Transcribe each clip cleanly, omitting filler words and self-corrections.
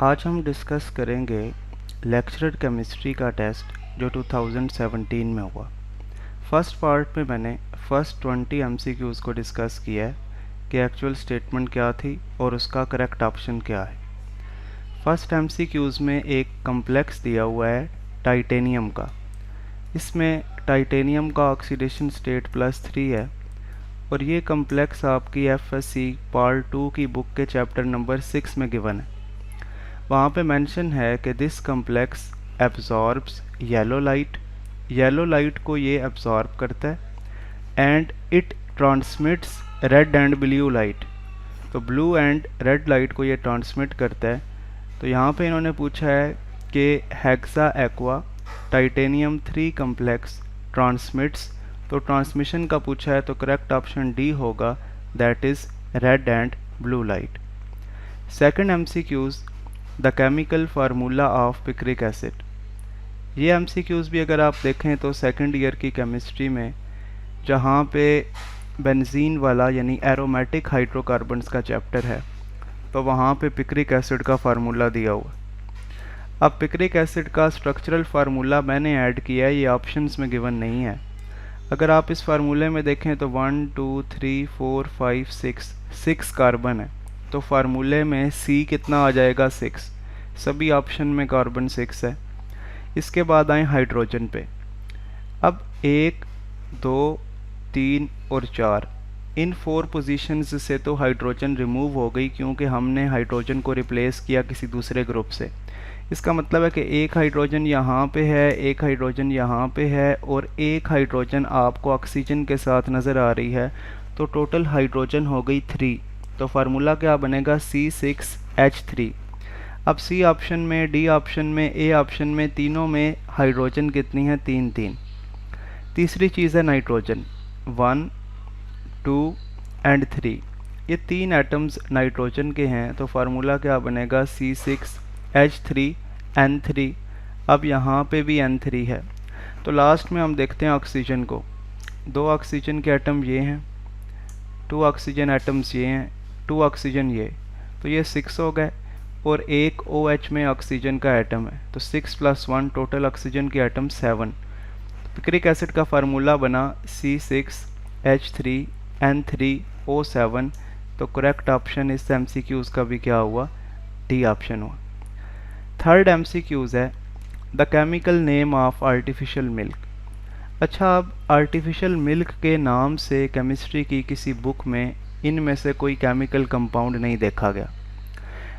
आज हम डिस्कस करेंगे लेक्चरर केमिस्ट्री का टेस्ट जो 2017 में हुआ। फर्स्ट पार्ट में मैंने फर्स्ट 20 एमसीक्यूज़ को डिस्कस किया है कि एक्चुअल स्टेटमेंट क्या थी और उसका करेक्ट ऑप्शन क्या है। फर्स्ट एमसीक्यूज़ में एक कम्प्लेक्स दिया हुआ है टाइटेनियम का। इसमें टाइटेनियम का ऑक्सीडेशन स्टेट +3 है और ये कम्प्लेक्स आपकी एफएससी पार्ट 2 की बुक के चैप्टर नंबर 6 में गिवन है। वहाँ पे मेंशन है कि this complex absorbs yellow light को ये एब्जॉर्ब करता है and it transmits red and blue light, तो ब्लू एंड रेड लाइट को ये ट्रांसमिट करता है। तो यहाँ पे इन्होंने पूछा है कि hexa aqua titanium 3 complex transmits, तो ट्रांसमिशन का पूछा है तो करेक्ट ऑप्शन डी होगा, that is red and blue light. Second MCQs the chemical formula of picric acid. ये एमसीक्यूज़ भी अगर आप देखें तो सेकंड ईयर की केमिस्ट्री में जहाँ पे बेंजीन वाला यानी एरोमेटिक हाइड्रोकार्बन्स का चैप्टर है तो वहाँ पे पिक्रिक एसिड का फार्मूला दिया हुआ। अब पिक्रिक एसिड का स्ट्रक्चरल फार्मूला मैंने ऐड किया है, ये ऑप्शंस में गिवन नहीं है। अगर आप इस फार्मूले में देखें तो 1 2 3 4 5 6 कार्बन है, तो फार्मूले में C कितना आ जाएगा 6, सभी ऑप्शन में कार्बन 6 है। इसके बाद आए हाइड्रोजन पे। अब 1 2 3 और 4 इन 4 पोजीशंस से तो हाइड्रोजन रिमूव हो गई क्योंकि हमने हाइड्रोजन को रिप्लेस किया किसी दूसरे ग्रुप से। इसका मतलब है कि एक हाइड्रोजन यहाँ पे है, एक हाइड्रोजन यहाँ पे है और एक हाइड्रोजन आपको ऑक्सीजन के साथ नज़र आ रही है, तो टोटल हाइड्रोजन हो गई 3। तो फार्मूला क्या बनेगा C6H3। अब सी ऑप्शन में, डी ऑप्शन में, ए ऑप्शन में, तीनों में हाइड्रोजन कितनी है 3। तीसरी चीज़ है नाइट्रोजन 1 2 एंड 3, ये 3 एटम्स नाइट्रोजन के हैं, तो फार्मूला क्या बनेगा C6H3N3। अब यहाँ पे भी N3 है। तो लास्ट में हम देखते हैं ऑक्सीजन को। 2 ऑक्सीजन के एटम ये हैं, 2 ऑक्सीजन एटम्स ये हैं, 2 ऑक्सीजन ये, तो ये 6 हो गए और एक OH में ऑक्सीजन का एटम है, तो 6 + 1 टोटल ऑक्सीजन के एटम 7। पिक्रिक एसिड का फार्मूला बना C6H3N3O7, तो करेक्ट ऑप्शन इस एमसीक्यूज़ का भी क्या हुआ, डी ऑप्शन हुआ। थर्ड एमसीक्यूज़ है the chemical name of artificial milk. अच्छा, अब आर्टिफिशियल मिल्क के नाम से केमिस्ट्री की किसी बुक में इनमें से कोई केमिकल कंपाउंड नहीं देखा गया,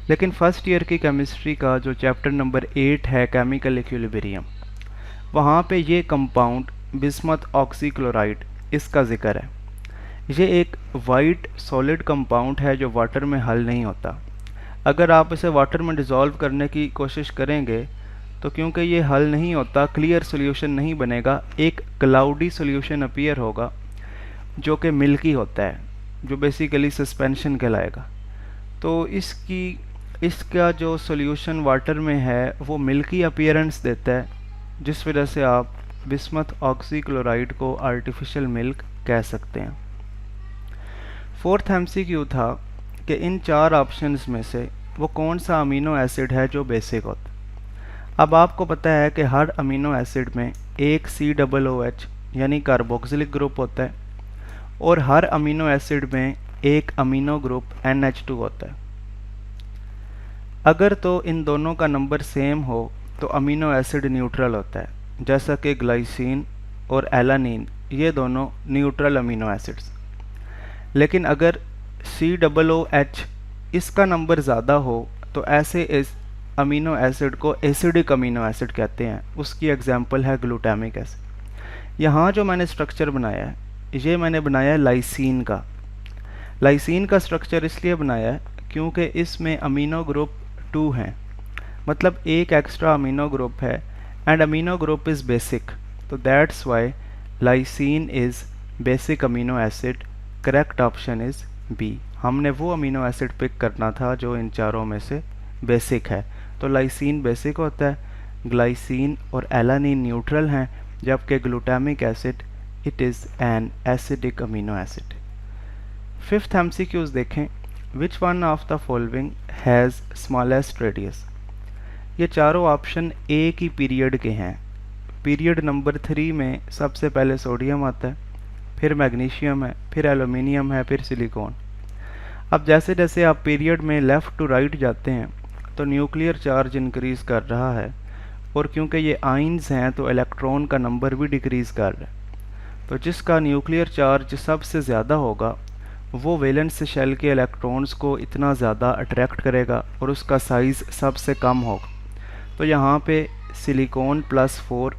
लेकिन फर्स्ट ईयर की केमिस्ट्री का जो चैप्टर नंबर 8 है केमिकल इक्विलिब्रियम, वहाँ पे ये कंपाउंड बिस्मथ ऑक्सीक्लोराइड, इसका जिक्र है। ये एक वाइट सॉलिड कंपाउंड है जो वाटर में हल नहीं होता। अगर आप इसे वाटर में डिज़ोल्व करने की कोशिश करेंगे तो क्योंकि ये हल नहीं होता, क्लियर सॉल्यूशन नहीं बनेगा, एक क्लाउडी सॉल्यूशन अपीयर होगा जो कि मिल्की होता है, जो बेसिकली सस्पेंशन कहलाएगा। तो इसका जो सॉल्यूशन वाटर में है वो मिल्की अपीयरेंस देता है, जिस वजह से आप बिस्मथ ऑक्सीक्लोराइड को आर्टिफिशियल मिल्क कह सकते हैं। फोर्थ एमसीक्यू था कि इन 4 ऑप्शंस में से वो कौन सा अमीनो एसिड है जो बेसिक होता है। अब आपको पता है कि हर अमीनो एसिड में एक COOH यानी कार्बोक्सिलिक ग्रुप होता है और हर अमीनो एसिड में एक अमीनो ग्रुप NH2 होता है। अगर तो इन दोनों का नंबर सेम हो तो अमीनो एसिड न्यूट्रल होता है, जैसा कि ग्लाइसिन और एलानिन, ये दोनों न्यूट्रल अमीनो एसिड्स। लेकिन अगर COOH इसका नंबर ज़्यादा हो तो ऐसे इस अमीनो एसिड को एसिडिक अमीनो एसिड कहते हैं। उसकी एग्जांपल है ग्लूटामिक एसिड। यहाँ जो मैंने स्ट्रक्चर बनाया है, ये मैंने बनाया है लाइसीन का। लाइसीन का स्ट्रक्चर इसलिए बनाया है क्योंकि इसमें अमीनो ग्रुप 2 हैं, मतलब एक एक्स्ट्रा अमीनो ग्रुप है and amino group is basic, तो that's why lysine is basic amino acid. Correct option is B. हमने वो अमीनो एसिड पिक करना था जो इन चारों में से बेसिक है। तो लाइसीन बेसिक होता है, ग्लाइसिन और एलानिन न्यूट्रल हैं, जबकि glutamic acid it is an acidic amino acid. Fifth MCQs देखें, which one of the following has smallest radius. ये चारों ऑप्शन एक ही पीरियड के हैं। पीरियड नंबर 3 में सबसे पहले सोडियम आता है, फिर मैग्नीशियम है, फिर एल्यूमिनियम है, फिर सिलिकॉन। अब जैसे जैसे आप पीरियड में लेफ़्ट टू राइट जाते हैं तो न्यूक्लियर चार्ज इंक्रीज़ कर रहा है, और क्योंकि ये आइंस हैं तो इलेक्ट्रॉन का नंबर भी डिक्रीज़ कर रहा है। तो जिसका न्यूक्लियर चार्ज सबसे ज़्यादा होगा वो वैलेंस शेल के इलेक्ट्रॉन्स को इतना ज़्यादा अट्रैक्ट करेगा और उसका साइज़ सबसे कम होगा। तो यहाँ पे सिलिकॉन +4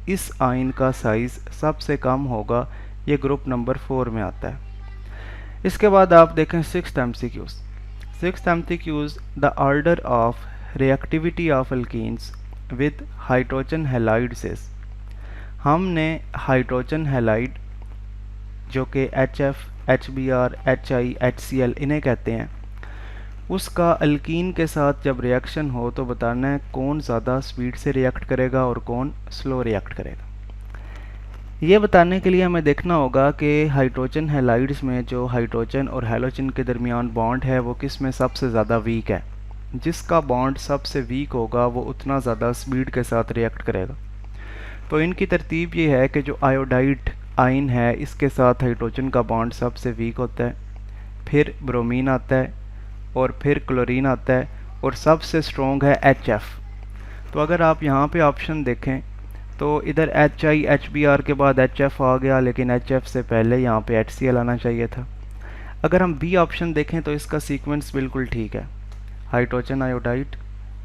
इस आयन का साइज़ सबसे कम होगा, ये ग्रुप नंबर 4 में आता है। इसके बाद आप देखें sixth MCQs. Sixth MCQs, the order of reactivity of alkenes with hydrogen halides is. हमने हाइड्रोजन हैलाइड जो कि HF, HBr, HI, HCl इन्हें कहते हैं, उसका अल्कीन के साथ जब रिएक्शन हो तो बताना है कौन ज़्यादा स्पीड से रिएक्ट करेगा और कौन स्लो रिएक्ट करेगा। ये बताने के लिए हमें देखना होगा कि हाइड्रोजन हैलाइड्स में जो हाइड्रोजन और हैलोजन के दरमियान बॉन्ड है वो किस में सबसे ज़्यादा वीक है। जिसका बॉन्ड सबसे वीक होगा वो उतना ज़्यादा स्पीड के साथ रिएक्ट करेगा। तो इनकी तरतीब ये है कि जो आयोडाइड आयन है इसके साथ हाइड्रोजन का बॉन्ड सबसे वीक होता है, फिर ब्रोमीन आता है और फिर क्लोरीन आता है, और सबसे स्ट्रॉन्ग है HF। तो अगर आप यहाँ पे ऑप्शन देखें तो इधर HI, HBr के बाद HF आ गया, लेकिन HF से पहले यहाँ पे HCl आना चाहिए था। अगर हम बी ऑप्शन देखें तो इसका सीक्वेंस बिल्कुल ठीक है। हाइड्रोजन आयोडाइड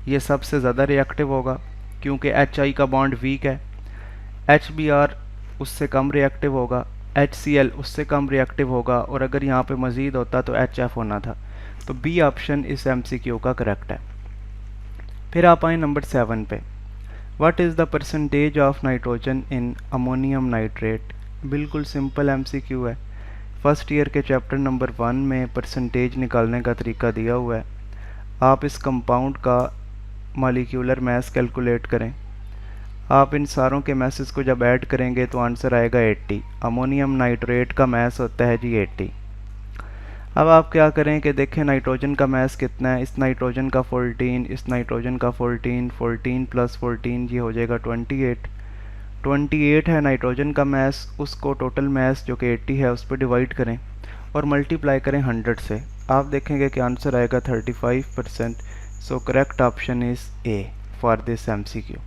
ये सबसे ज़्यादा रिएक्टिव होगा क्योंकि HI का बॉन्ड वीक है, HBr उससे कम रिएक्टिव होगा, HCl उससे कम रिएक्टिव होगा, और अगर यहाँ पे मज़ीद होता तो HF होना था। तो बी ऑप्शन इस MCQ का करेक्ट है। फिर आप आए नंबर 7 पे। What is the percentage of nitrogen in ammonium nitrate? बिल्कुल सिंपल MCQ है। फर्स्ट ईयर के चैप्टर नंबर 1 में परसेंटेज निकालने का तरीका दिया हुआ है। आप इस कंपाउंड का मॉलिक्यूलर मास कैलकुलेट करें। आप इन सारों के मैसेस को जब ऐड करेंगे तो आंसर आएगा 80। अमोनियम नाइट्रेट का मास होता है जी 80। अब आप क्या करें कि देखें नाइट्रोजन का मास कितना है। इस नाइट्रोजन का 14, इस नाइट्रोजन का 14, 14 + 14 ये हो जाएगा 28। 28 है नाइट्रोजन का मास, उसको टोटल मास जो कि 80 है उस पर डिवाइड करें और मल्टीप्लाई करें 100 से। आप देखेंगे कि आंसर आएगा 35%। सो correct option is A for this MCQ।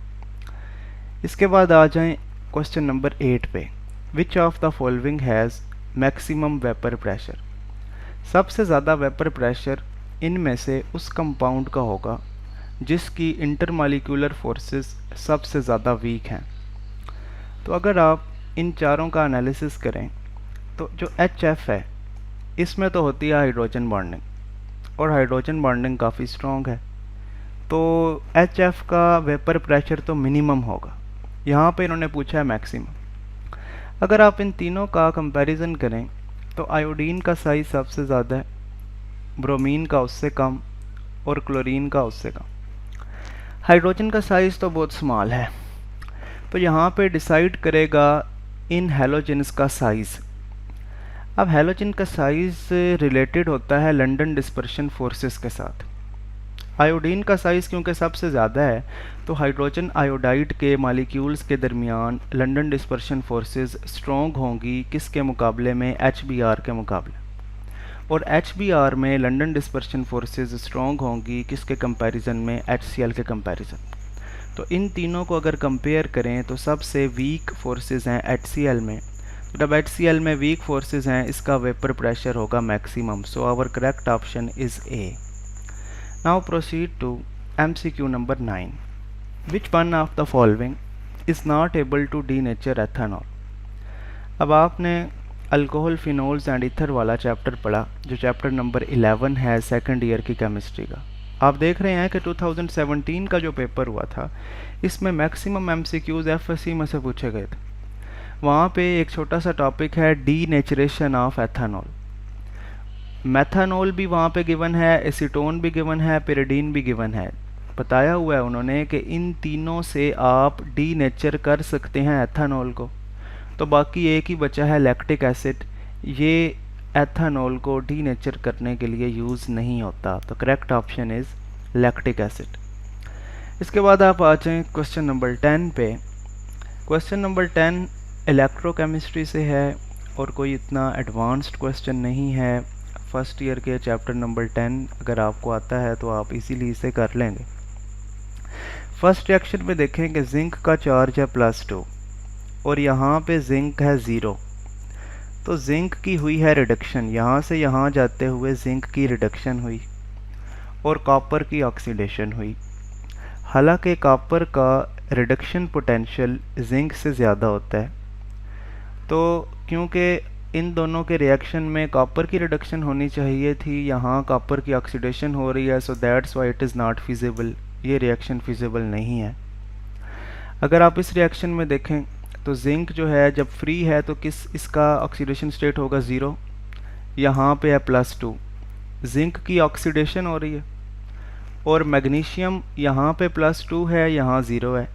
इसके बाद आ जाएं क्वेश्चन नंबर 8 पे। Which of the following has maximum vapour pressure. सबसे ज़्यादा वेपर प्रेशर इनमें से उस कंपाउंड का होगा जिसकी इंटरमॉलिक्यूलर फोर्सेस सबसे ज़्यादा वीक हैं। तो अगर आप इन चारों का एनालिसिस करें तो जो HF है इसमें तो होती है हाइड्रोजन बॉन्डिंग, और हाइड्रोजन बॉन्डिंग काफ़ी स्ट्रॉन्ग है, तो HF का वेपर प्रेशर तो मिनिमम होगा। यहाँ पे इन्होंने पूछा है मैक्सिमम। अगर आप इन तीनों का कंपैरिजन करें तो आयोडीन का साइज़ सबसे ज़्यादा है, ब्रोमीन का उससे कम, और क्लोरीन का उससे कम। हाइड्रोजन का साइज़ तो बहुत स्मॉल है, तो यहाँ पे डिसाइड करेगा इन हैलोजेंस का साइज़। अब हैलोजन का साइज़ रिलेटेड होता है लंदन डिस्पर्शन फोर्सेस के साथ। आयोडीन का साइज़ क्योंकि सबसे ज़्यादा है तो हाइड्रोजन आयोडाइड के मॉलिक्यूल्स के दरमियान लंदन डिस्पर्शन फोर्सेस स्ट्रॉन्ग होंगी किसके मुकाबले में, HBr के मुकाबले, और HBr में लंदन डिस्पर्शन फोर्सेस स्ट्रॉन्ग होंगी किसके कंपैरिजन में, HCl के कंपैरिजन। तो इन तीनों को अगर कंपेयर करें तो सबसे वीक फोर्सेस हैं HCl में। तो जब HCl में वीक फोर्सेस हैं इसका वेपर प्रेशर होगा maximum. So our correct option is A. Now proceed to MCQ number 9. Which one of the following is not able to denature ethanol? अब आपने अल्कोहल, फिनोल्स एंड ईथर वाला chapter पढ़ा जो chapter number 11 है second year की chemistry का। आप देख रहे हैं कि 2017 का जो पेपर हुआ था इसमें मैक्सिमम MCQs FSC में से पूछे गए थे। वहाँ पे एक छोटा सा टॉपिक है डीनेचरेशन ऑफ एथेनॉल। मेथानॉल भी वहाँ पे गिवन है, एसीटोन भी गिवन है, पिरिडीन भी गिवन है। बताया हुआ है उन्होंने कि इन तीनों से आप डीनेचर कर सकते हैं एथेनॉल को। तो बाकी एक ही बचा है लैक्टिक एसिड, ये एथेनॉल को डीनेचर करने के लिए यूज़ नहीं होता। तो correct option is lactic acid. इसके बाद आप आ जाएँ क्वेश्चन नंबर 10 पे। क्वेश्चन नंबर 10 इलेक्ट्रोकेमिस्ट्री से है और कोई इतना एडवांस्ड क्वेश्चन नहीं है। फर्स्ट ईयर के चैप्टर नंबर 10 अगर आपको आता है तो आप इजीली इसे कर लेंगे। फर्स्ट रिएक्शन में देखें कि जिंक का चार्ज है +2 और यहाँ पे जिंक है 0, तो जिंक की हुई है रिडक्शन, यहाँ से यहाँ जाते हुए जिंक की रिडक्शन हुई और कॉपर की ऑक्सीडेशन हुई। हालांकि कॉपर का रिडक्शन पोटेंशियल जिंक से ज़्यादा होता है, तो क्योंकि इन दोनों के रिएक्शन में कॉपर की रिडक्शन होनी चाहिए थी, यहाँ कॉपर की ऑक्सीडेशन हो रही है, so that's why it is not feasible. ये रिएक्शन फिजिबल नहीं है। अगर आप इस रिएक्शन में देखें तो जिंक जो है जब फ्री है तो इसका ऑक्सीडेशन स्टेट होगा 0, यहाँ पे है +2, जिंक की ऑक्सीडेशन हो रही है, और मैग्नीशियम यहाँ पे +2 है, यहाँ 0 है,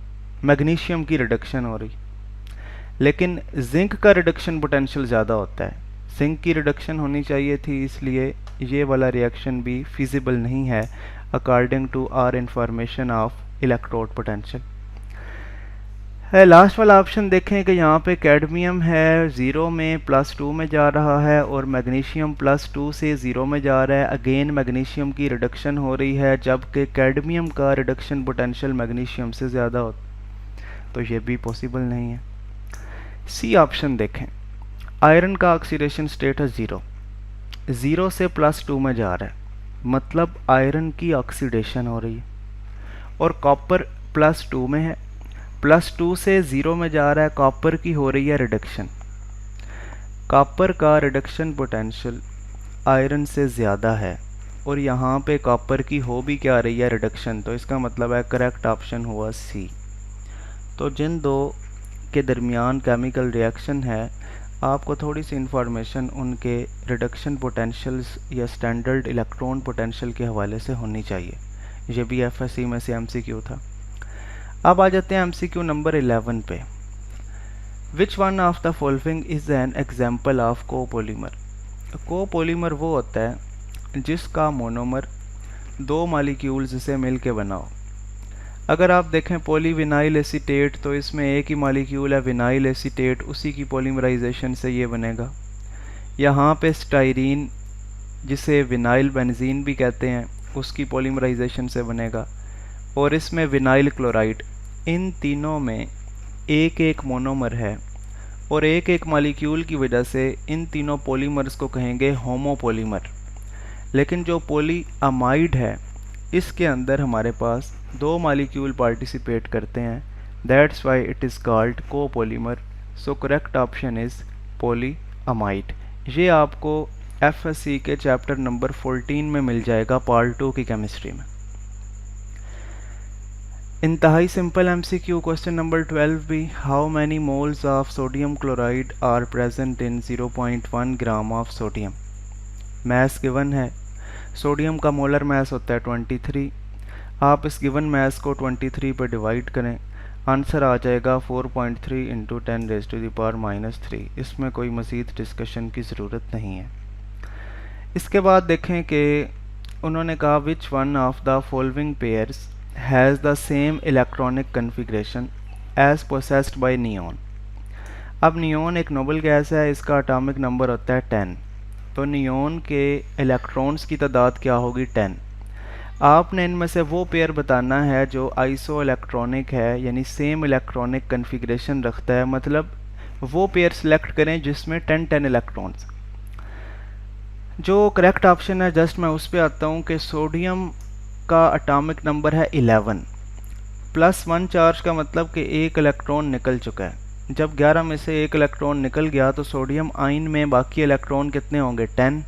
मैग्नीशियम की रिडक्शन हो रही। लेकिन जिंक का रिडक्शन पोटेंशियल ज़्यादा होता है, जिंक की रिडक्शन होनी चाहिए थी, इसलिए ये वाला रिएक्शन भी फिजिबल नहीं है according to our information of electrode potential. Last वाला ऑप्शन देखें कि यहाँ पे कैडमियम है 0 में +2 में जा रहा है और मैग्नीशियम +2 से 0 में जा रहा है। अगेन मैग्नीशियम की रिडक्शन हो रही है, जबकि कैडमियम का रिडक्शन पोटेंशियल मैग्नीशियम से ज़्यादा होता, तो ये भी पॉसिबल नहीं है। सी ऑप्शन देखें, आयरन का ऑक्सीडेशन स्टेट है 0 से +2 में जा रहा है, मतलब आयरन की ऑक्सीडेशन हो रही है, और कॉपर +2 में है, +2 से 0 में जा रहा है, कॉपर की हो रही है रिडक्शन। कॉपर का रिडक्शन पोटेंशियल आयरन से ज़्यादा है और यहाँ पे कॉपर की हो भी क्या रही है, रिडक्शन, तो इसका मतलब है करेक्ट ऑप्शन हुआ सी। तो जिन दो के दरमियान केमिकल रिएक्शन है, आपको थोड़ी सी इंफॉर्मेशन उनके रिडक्शन पोटेंशियल्स या स्टैंडर्ड इलेक्ट्रॉन पोटेंशियल के हवाले से होनी चाहिए। ये भी एफएससी में से एमसीक्यू था। अब आ जाते हैं एमसीक्यू नंबर 11 पे। विच one of the following is an example of copolymer. Copolymer वो होता है जिसका मोनोमर 2 मॉलिक्यूल्स से मिल के बना हो। अगर आप देखें पॉलीविनाइल एसीटेट, तो इसमें एक ही मॉलिक्यूल है विनाइल एसीटेट, उसी की पॉलीमराइजेशन से ये बनेगा। यहाँ पे स्टाइरीन, जिसे विनाइल बेंजीन भी कहते हैं, उसकी पॉलीमराइजेशन से बनेगा, और इसमें विनाइल क्लोराइड। इन तीनों में एक एक मोनोमर है और एक एक मॉलिक्यूल की वजह से इन तीनों पॉलीमर्स को कहेंगे होमोपॉलीमर। लेकिन जो पॉलीअमाइड है, इसके अंदर हमारे पास 2 मॉलिक्यूल पार्टिसिपेट करते हैं, that's why it is called copolymer. So correct option is polyamide. ये आपको एफएससी के चैप्टर नंबर 14 में मिल जाएगा, पार्ट 2 की केमिस्ट्री में। इंतहाई सिंपल एमसीक्यू क्वेश्चन नंबर 12 भी, how many moles of sodium chloride are present in 0.1 gram of sodium. Mass given है, सोडियम का मोलर मैस होता है 23। आप इस गिवन मैस को 23 पर डिवाइड करें, आंसर आ जाएगा 4.3 इंटू 10⁻⁻3। इसमें कोई मज़ीद डिस्कशन की ज़रूरत नहीं है। इसके बाद देखें कि उन्होंने कहा which one of the following pairs has the same electronic configuration as possessed by neon. अब नियॉन एक नोबल गैस है, इसका एटॉमिक नंबर होता है 10, तो नियॉन के इलेक्ट्रॉन्स की तादाद क्या होगी, 10। आपने इनमें से वो पेयर बताना है जो आइसो इलेक्ट्रॉनिक है, यानी सेम इलेक्ट्रॉनिक कन्फिग्रेशन रखता है, मतलब वो पेयर सिलेक्ट करें जिसमें 10 इलेक्ट्रॉन्स। जो करेक्ट ऑप्शन है, जस्ट मैं उस पर आता हूँ कि सोडियम का एटॉमिक नंबर है 11, +1 चार्ज का मतलब कि एक इलेक्ट्रॉन निकल चुका है। जब 11 में से एक इलेक्ट्रॉन निकल गया तो सोडियम आयन में बाकी इलेक्ट्रॉन कितने होंगे, 10।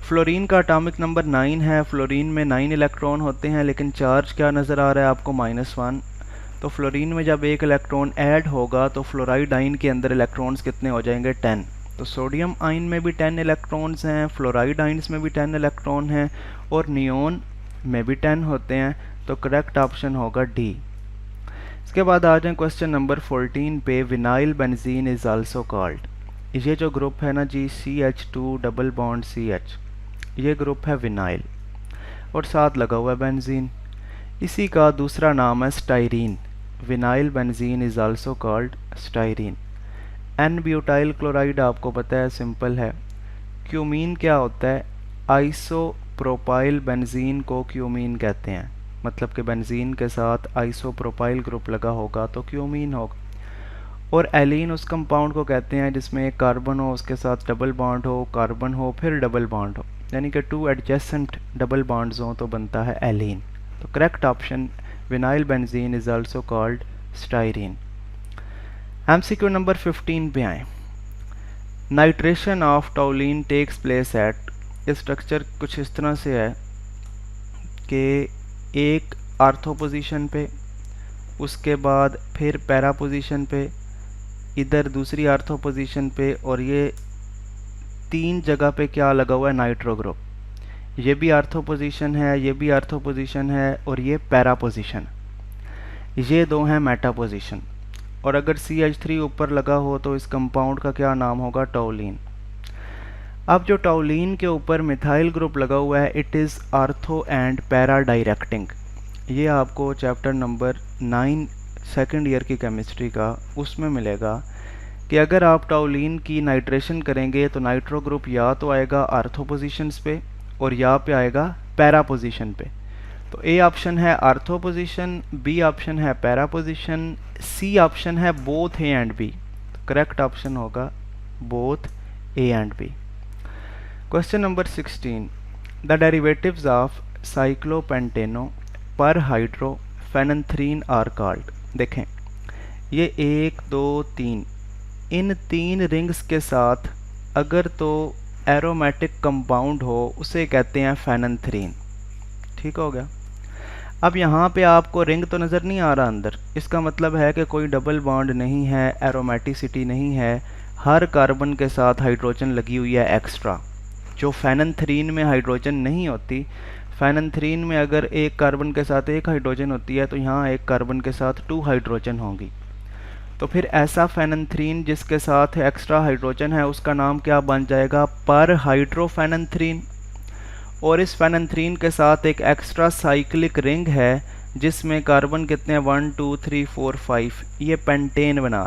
फ्लोरीन का एटॉमिक नंबर 9 है, फ्लोरीन में 9 इलेक्ट्रॉन होते हैं, लेकिन चार्ज क्या नज़र आ रहा है आपको, -1। तो फ्लोरीन में जब एक इलेक्ट्रॉन ऐड होगा तो फ्लोराइड आयन के अंदर इलेक्ट्रॉन्स कितने हो जाएंगे, 10। तो सोडियम आयन में भी 10 इलेक्ट्रॉन्स हैं, फ्लोराइड आयन्स में भी 10 इलेक्ट्रॉन हैं, और नियॉन में भी 10 होते हैं, तो करेक्ट ऑप्शन होगा डी। इसके बाद आ जाए क्वेश्चन नंबर 14 पे, vinyl benzene is also called. ये जो ग्रुप है ना जी, CH2 डबल बॉन्ड CH, ये ग्रुप है विनाइल और साथ लगा हुआ है बेंजीन। इसी का दूसरा नाम है styrene. Vinyl benzene is also called styrene. N butyl chloride आपको पता है, सिंपल है। क्यूमीन क्या होता है? आइसोप्रोपाइल बेंजीन को क्यूमीन कहते हैं, मतलब कि बेंजीन के साथ आइसोप्रोपाइल ग्रुप लगा होगा तो क्यूमीन होगा। और एलीन उस कंपाउंड को कहते हैं जिसमें एक कार्बन हो, उसके साथ डबल बॉन्ड हो, कार्बन हो, फिर डबल बॉन्ड हो, यानी कि 2 एडजेसेंट डबल बॉन्ड्स हों तो बनता है एलीन। तो correct option vinyl benzene is also called styrene. MCQ number 15 पे आए। Nitration of toluene takes place at, ये स्ट्रक्चर कुछ इस तरह से है कि एक आर्थो पोजीशन पे, उसके बाद फिर पैरा पोजीशन पे, इधर दूसरी आर्थो पोजीशन पे, और ये 3 जगह पे क्या लगा हुआ है? Nitro group. ये भी आर्थो पोजीशन है, ये भी आर्थो पोजीशन है, और ये पैरा पोजीशन। ये दो हैं मेटा पोजीशन। और अगर CH3 ऊपर लगा हो तो इस कंपाउंड का क्या नाम होगा? टॉलिन। अब जो टॉलिन के ऊपर मिथाइल ग्रुप लगा हुआ है, it is ortho and para directing. ये आपको चैप्टर नंबर 9 सेकेंड ईयर की केमिस्ट्री का उसमें मिलेगा कि अगर आप टॉलिन की नाइट्रेशन करेंगे तो नाइट्रो ग्रुप या तो आएगा आर्थो पोजीशंस पे और या पे आएगा पैरा पोजीशन पे। तो ए ऑप्शन है आर्थो पोजीशन, बी ऑप्शन है पैरा पोजीशन, सी ऑप्शन है बोथ ए एंड बी। तो करेक्ट ऑप्शन होगा both A and B. Question number 16, the derivatives of cyclopentanoperhydrophenanthrene are called. देखें, ये 1 2 3, इन 3 rings के साथ अगर तो एरोमेटिक कंपाउंड हो उसे कहते हैं फेनेंथ्रीन। ठीक हो गया। अब यहाँ पे आपको रिंग तो नज़र नहीं आ रहा अंदर, इसका मतलब है कि कोई डबल बॉन्ड नहीं है, एरोमेटिसिटी नहीं है, हर कार्बन के साथ हाइड्रोजन लगी हुई है एक्स्ट्रा। जो फेनेंथ्रीन में हाइड्रोजन नहीं होती, फेनेंथ्रीन में अगर एक कार्बन के साथ एक हाइड्रोजन होती है तो यहाँ एक कार्बन के साथ 2 हाइड्रोजन होंगी। तो फिर ऐसा फेनेंथ्रीन जिसके साथ एक्स्ट्रा हाइड्रोजन है उसका नाम क्या बन जाएगा? पर हाइड्रोफेनेंथ्रीन। और इस फेनेंथ्रीन के साथ एक एक्स्ट्रा साइक्लिक रिंग है जिसमें कार्बन कितने हैं? 1 2 3 4 5, ये पेंटेन बना,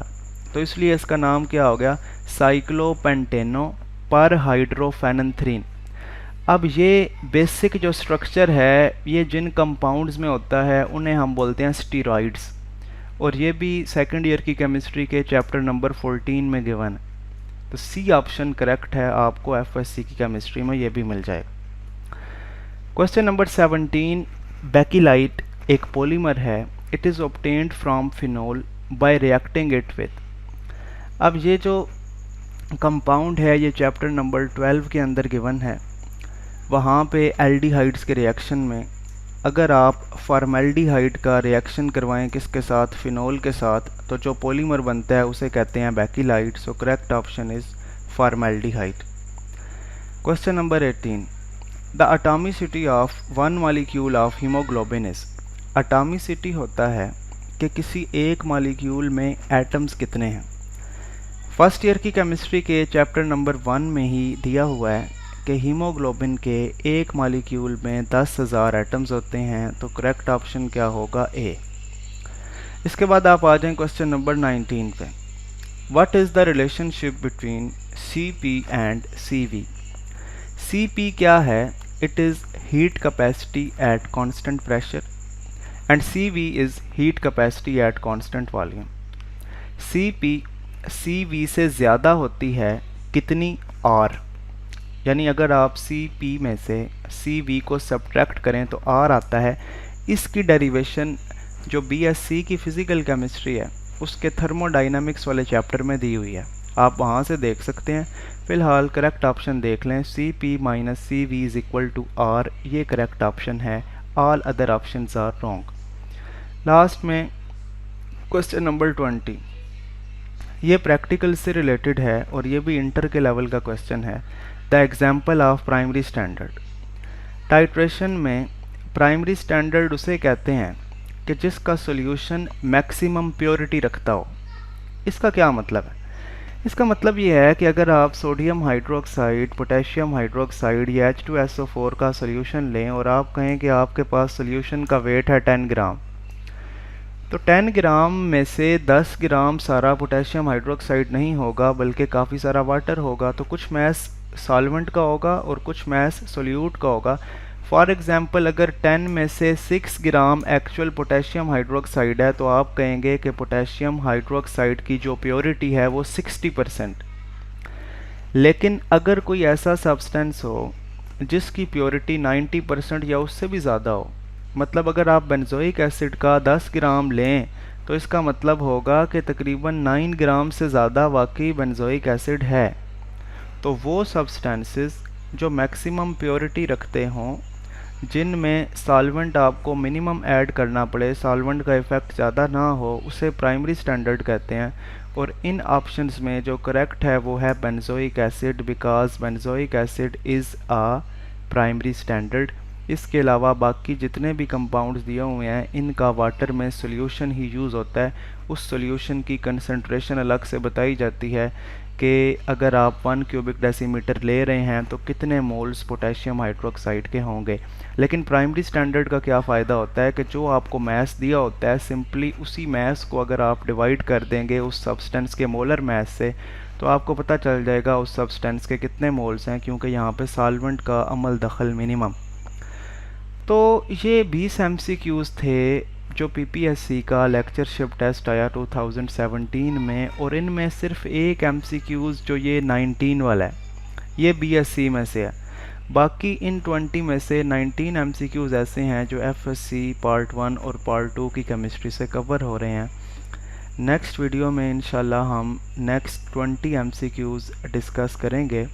तो इसलिए इसका नाम क्या हो गया? साइक्लोपेंटेनो पर हाइड्रोफेनेंथ्रीन। अब ये बेसिक जो स्ट्रक्चर है ये जिन कंपाउंड्स में होता है उन्हें हम बोलते हैं स्टीरॉइड्स, और ये भी सेकंड ईयर की केमिस्ट्री के चैप्टर नंबर 14 में गिवन है। तो सी ऑप्शन करेक्ट है, आपको एफएससी की केमिस्ट्री में ये भी मिल जाएगा। क्वेश्चन नंबर 17, बेकिलाइट एक पॉलीमर है, it is obtained from phenol bye reacting it with. अब ये जो कंपाउंड है ये चैप्टर नंबर 12 के अंदर गिवन है। वहाँ पे एल्डिहाइड्स के रिएक्शन में अगर आप फॉर्मेल्डिहाइड का रिएक्शन करवाएं किसके साथ? फिनोल के साथ, तो जो पॉलीमर बनता है उसे कहते हैं bakelite. So correct option is formaldehyde. Question number 18, the atomicity of one molecule of haemoglobin is. Atomicity होता है कि किसी एक मॉलिक्यूल में एटम्स कितने हैं। फर्स्ट ईयर की केमिस्ट्री के चैप्टर नंबर 1 में ही दिया हुआ है कि हीमोग्लोबिन के एक मॉलिक्यूल में 10,000 एटम्स होते हैं। तो करेक्ट ऑप्शन क्या होगा? ए। इसके बाद आप आ जाएं क्वेश्चन नंबर 19 पे। What is the relationship between Cp and Cv। Cp क्या है? It is heat capacity at constant pressure and Cv is heat capacity at constant volume. Cp Cv से ज़्यादा होती है कितनी? R, यानी अगर आप Cp में से Cv को सब्ट्रैक्ट करें तो R आता है। इसकी डेरिवेशन जो BSc की फ़िज़िकल केमिस्ट्री है उसके थर्मोडाइनमिक्स वाले चैप्टर में दी हुई है, आप वहाँ से देख सकते हैं। फ़िलहाल करेक्ट ऑप्शन देख लें, Cp minus Cv is equal to R, ये करेक्ट ऑप्शन है। All other options are wrong. Last में क्वेश्चन नंबर 20, ये प्रैक्टिकल से रिलेटेड है और ये भी इंटर के लेवल का क्वेश्चन है। The example of primary standard. Titration में प्राइमरी स्टैंडर्ड उसे कहते हैं कि जिसका सॉल्यूशन मैक्सिमम प्योरिटी रखता हो। इसका क्या मतलब है? इसका मतलब ये है कि अगर आप सोडियम हाइड्रोक्साइड, पोटेशियम हाइड्रोक्साइड या H2SO4 का सोल्यूशन लें और आप कहें कि आपके पास सोल्यूशन का वेट है 10 ग्राम, तो 10 ग्राम में से 10 ग्राम सारा पोटेशियम हाइड्रोक्साइड नहीं होगा बल्कि काफ़ी सारा वाटर होगा। तो कुछ मैस सॉल्वेंट का होगा और कुछ मैस सोल्यूट का होगा। फॉर एग्जांपल अगर 10 में से 6 ग्राम एक्चुअल पोटेशियम हाइड्रोक्साइड है तो आप कहेंगे कि पोटेशियम हाइड्रोक्साइड की जो प्योरिटी है वो 60%। लेकिन अगर कोई ऐसा सब्सटेंस हो जिसकी प्योरिटी 90% या उससे भी ज़्यादा हो, मतलब अगर आप बेंजोइक एसिड का 10 ग्राम लें तो इसका मतलब होगा कि तकरीबन 9 ग्राम से ज़्यादा वाकई बेंजोइक एसिड है। तो वो सब्सटेंसेस जो मैक्सिमम प्योरिटी रखते हों, जिनमें सॉल्वेंट आपको मिनिमम ऐड करना पड़े, सॉल्वेंट का इफ़ेक्ट ज़्यादा ना हो, उसे प्राइमरी स्टैंडर्ड कहते हैं। और इन ऑप्शंस में जो करेक्ट है वो है benzoic acid, because benzoic acid is a primary standard. इसके अलावा बाकी जितने भी कंपाउंड्स दिए हुए हैं इनका वाटर में सोल्यूशन ही यूज़ होता है। उस सोल्यूशन की कंसंट्रेशन अलग से बताई जाती है कि अगर आप 1 क्यूबिक डेसीमीटर ले रहे हैं तो कितने मोल्स पोटेशियम हाइड्रोक्साइड के होंगे। लेकिन प्राइमरी स्टैंडर्ड का क्या फ़ायदा होता है कि जो आपको मैस दिया होता है सिंपली उसी मैस को अगर आप डिवाइड कर देंगे उस सब्सटेंस के मोलर मैस से तो आपको पता चल जाएगा उस सब्सटेंस के कितने मोल्स हैं, क्योंकि यहाँ पे सॉल्वेंट का अमल दखल मिनिमम। तो ये 20 MCQs थे जो PPSC का लेक्चरशिप टेस्ट आया 2017 में, और इनमें सिर्फ एक MCQs जो ये 19 वाला है ये BSc में से है। बाकी इन 20 में से 19 MCQs ऐसे हैं जो FSC पार्ट 1 और पार्ट 2 की केमिस्ट्री से कवर हो रहे हैं। नेक्स्ट वीडियो में इंशाल्लाह हम नेक्स्ट 20 MCQs डिस्कस करेंगे।